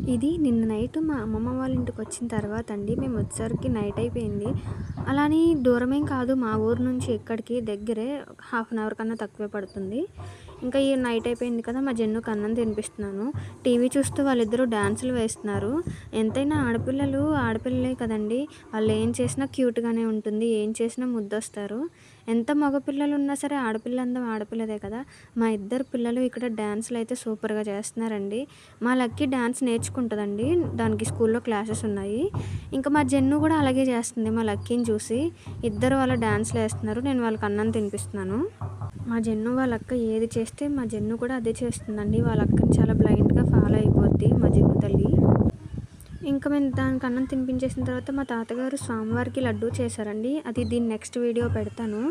ఇది నిన్న నైట్ మా అమ్మమ్మ వాళ్ళ ఇంటికొచ్చిన తర్వాత అండి. మేము వచ్చేసరికి నైట్ అయిపోయింది. అలా అని దూరమేం కాదు, మా ఊరు నుంచి ఇక్కడికి దగ్గరే. ఒక హాఫ్ అన్ అవర్ కన్నా తక్కువే పడుతుంది. ఇంకా ఈ నైట్ అయిపోయింది కదా, మా జన్నుకి అన్నం తినిపిస్తున్నాను. టీవీ చూస్తూ వాళ్ళిద్దరూ డాన్సులు వేస్తున్నారు. ఎంతైనా ఆడపిల్లలు ఆడపిల్లలే కదండీ! వాళ్ళు ఏం చేసినా క్యూట్‌గానే ఉంటుంది. ఏం చేసినా ముద్దొస్తారు. ఎంత మగపిల్లలు ఉన్నా సరే ఆడపిల్ల అందం ఆడపిల్లదే కదా! మా ఇద్దరు పిల్లలు ఇక్కడ డాన్సులయితే సూపర్‌గా చేస్తున్నారండి. మా లక్కీ డాన్స్ నేర్చుకుంటదండి. దానికి స్కూల్లో క్లాసెస్ ఉన్నాయి. ఇంకా మా జెన్ను కూడా అలాగే చేస్తుంది మా లక్కీని చూసి. ఇద్దరు అలా డాన్సులేస్తున్నారు. నేను వాళ్ళకి అన్నం తినిపిస్తున్నాను. మా జెన్ను వాళ్ళ అక్క ఏది చేస్తే మా జెన్ను కూడా అదే చేస్తుందండి. వాళ్ళ అక్కని చాలా బ్లైండ్‌గా ఫాలో అయిపోద్ది మా జెన్ను తల్లి. ఇంకా మేము దానికి అన్నం తినిపించేసిన తర్వాత మా తాతగారు స్వామివారికి లడ్డూ చేశారండి. అది దీని నెక్స్ట్ వీడియో పెడతాను.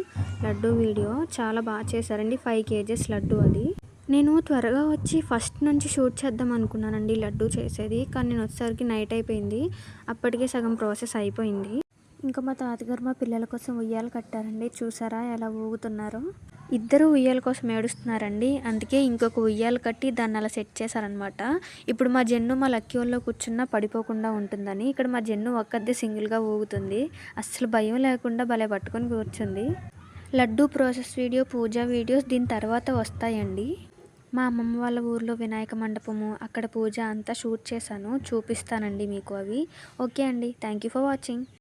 లడ్డూ వీడియో చాలా బాగా చేశారండి. 5 కేజెస్ లడ్డూ అది. నేను త్వరగా వచ్చి ఫస్ట్ నుంచి షూట్ చేద్దాం అనుకున్నానండి లడ్డూ చేసేది. కానీ నేను వచ్చేసరికి నైట్ అయిపోయింది. అప్పటికే సగం ప్రాసెస్ అయిపోయింది. ఇంకా మా తాతగారు మా పిల్లల కోసం ఉయ్యాల కట్టారండి. చూసారా ఎలా ఊగుతున్నారో? ఇద్దరు ఉయ్యాల కోసం ఏడుస్తున్నారండి. అందుకే ఇంకొక ఉయ్యాల కట్టి దాన్ని అలా సెట్ చేశారనమాట. ఇప్పుడు మా జెన్ను మా లక్కీ ఒళ్ళో కూర్చున్నా పడిపోకుండా ఉంటుందని. ఇక్కడ మా జెన్ను ఒక్కదే సింగిల్‌గా ఊగుతుంది. అస్సలు భయం లేకుండా భలే పట్టుకొని కూర్చుంది. లడ్డూ ప్రాసెస్ వీడియో, పూజ వీడియోస్ దీని తర్వాత వస్తాయండి. మా అమ్మమ్మ వాళ్ళ ఊర్లో వినాయక మండపము, అక్కడ పూజ అంతా షూట్ చేశాను. చూపిస్తానండి మీకు అవి. ఓకే అండి. Thank you for watching.